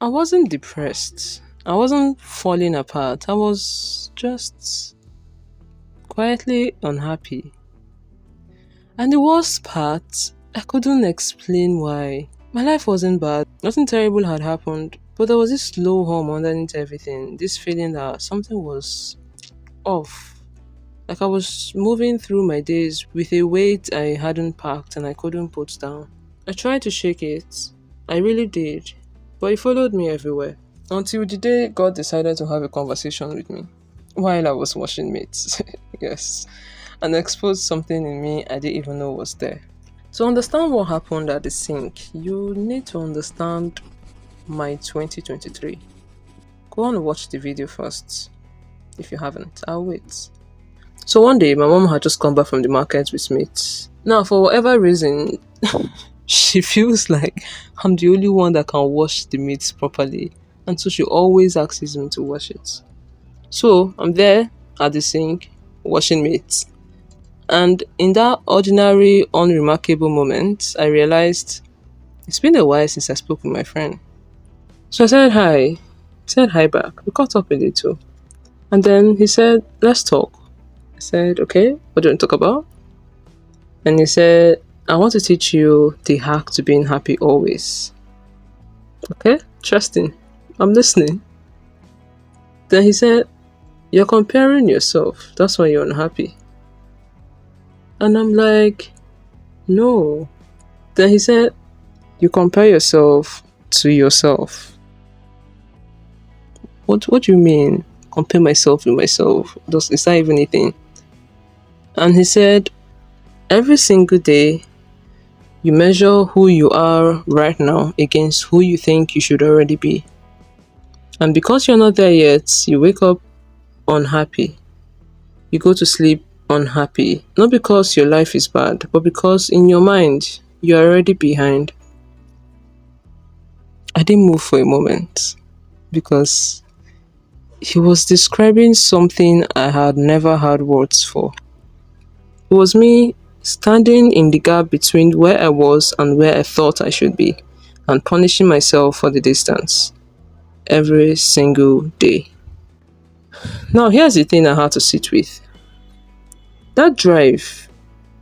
I wasn't depressed. I wasn't falling apart. I was just quietly unhappy. And the worst part, I couldn't explain why. My life wasn't bad. Nothing terrible had happened. But there was this slow hum underneath everything. This feeling that something was off. Like I was moving through my days with a weight I hadn't packed and I couldn't put down. I tried to shake it. I really did. But it followed me everywhere. Until the day God decided to have a conversation with me while I was washing meat. Yes. And exposed something in me I didn't even know was there. To understand what happened at the sink, you need to understand my 2023. Go on and watch the video first if you haven't. I'll wait. So one day, my mom had just come back from the market with meat. Now, for whatever reason, she feels like I'm the only one that can wash the meat properly. And so she always asks me to wash it. So I'm there at the sink washing meat. And in that ordinary, unremarkable moment, I realized it's been a while since I spoke with my friend. So I said hi. He said hi back. We caught up a little. And then he said, let's talk. I said, okay, what do you want to talk about? And he said, I want to teach you the hack to being happy always. Okay, trusting. I'm listening. Then he said, you're comparing yourself. That's why you're unhappy. And I'm like, no. Then he said, you compare yourself to yourself. What do you mean? Compare myself with myself? Is that even a thing? And he said, every single day you measure who you are right now against who you think you should already be. And because you're not there yet, you wake up unhappy. You go to sleep unhappy. Not because your life is bad, but because in your mind, you're already behind. I didn't move for a moment because he was describing something I had never had words for. It was me standing in the gap between where I was and where I thought I should be, and punishing myself for the distance every single day. Now, here's the thing I had to sit with. That drive,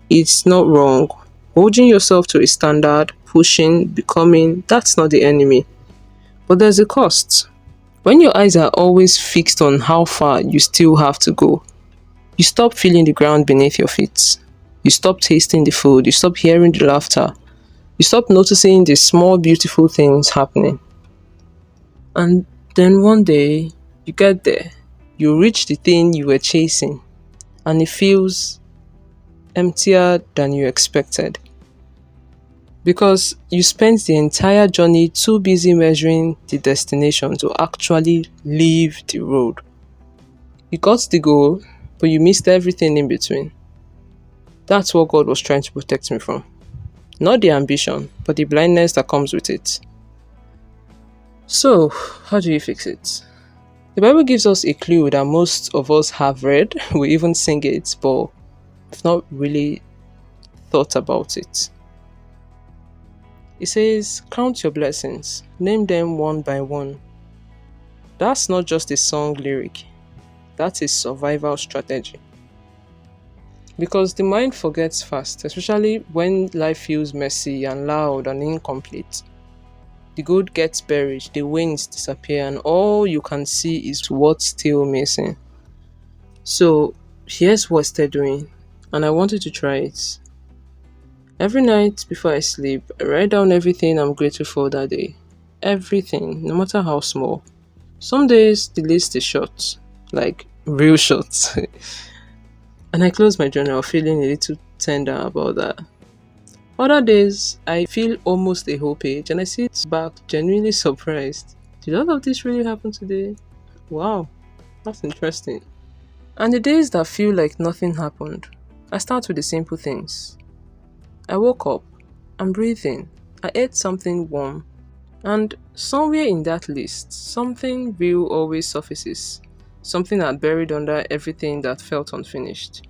it's not wrong. Holding yourself to a standard, pushing, becoming, that's not the enemy. But there's a cost. When your eyes are always fixed on how far you still have to go, you stop feeling the ground beneath your feet. You stop tasting the food. You stop hearing the laughter. You stop noticing the small, beautiful things happening. And then one day, you get there. You reach the thing you were chasing, and it feels emptier than you expected. Because you spent the entire journey too busy measuring the destination to actually leave the road. You got the goal, but you missed everything in between. That's what God was trying to protect me from. Not the ambition, but the blindness that comes with it. So, how do you fix it? The Bible gives us a clue that most of us have read, we even sing it, but we've not really thought about it. It says, count your blessings, name them one by one. That's not just a song lyric, that's a survival strategy. Because the mind forgets fast, especially when life feels messy and loud and incomplete. The good gets buried, the wings disappear, and all you can see is what's still missing. So, here's what they're doing, and I wanted to try it. Every night before I sleep, I write down everything I'm grateful for that day. Everything, no matter how small. Some days the list is short, like real short. And I close my journal feeling a little tender about that. Other days, I feel almost a whole page and I sit back genuinely surprised. Did all of this really happen today? Wow, that's interesting. And the days that feel like nothing happened, I start with the simple things. I woke up, I'm breathing, I ate something warm, and somewhere in that list, something real always surfaces. Something I'd buried under everything that felt unfinished.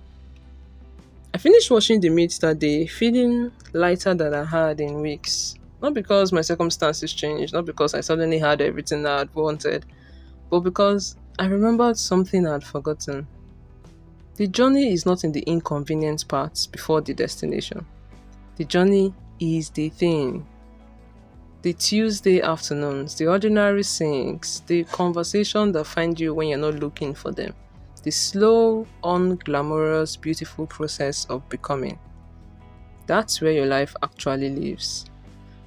I finished washing the meat that day, feeling lighter than I had in weeks. Not because my circumstances changed, not because I suddenly had everything that I'd wanted, but because I remembered something I'd forgotten. The journey is not in the inconvenient parts before the destination. The journey is the thing. The Tuesday afternoons, the ordinary things, the conversation that find you when you're not looking for them, the slow, unglamorous, beautiful process of becoming. That's where your life actually lives.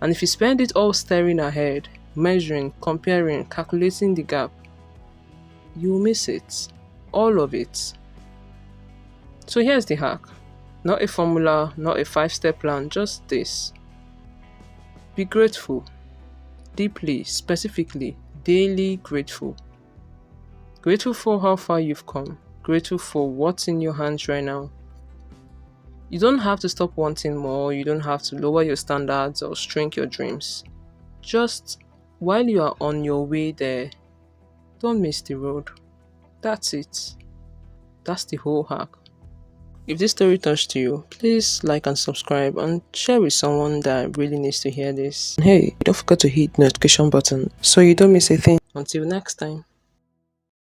And if you spend it all staring ahead, measuring, comparing, calculating the gap, you'll miss it. All of it. So here's the hack. Not a formula, not a 5-step plan, just this. Be grateful. Deeply, specifically, daily grateful. Grateful for how far you've come. Grateful for what's in your hands right now. You don't have to stop wanting more. You don't have to lower your standards or shrink your dreams. Just while you are on your way there, don't miss the road. That's it. That's the whole hack. If this story touched you, please like and subscribe and share with someone that really needs to hear this. And hey, don't forget to hit the notification button so you don't miss a thing. Until next time.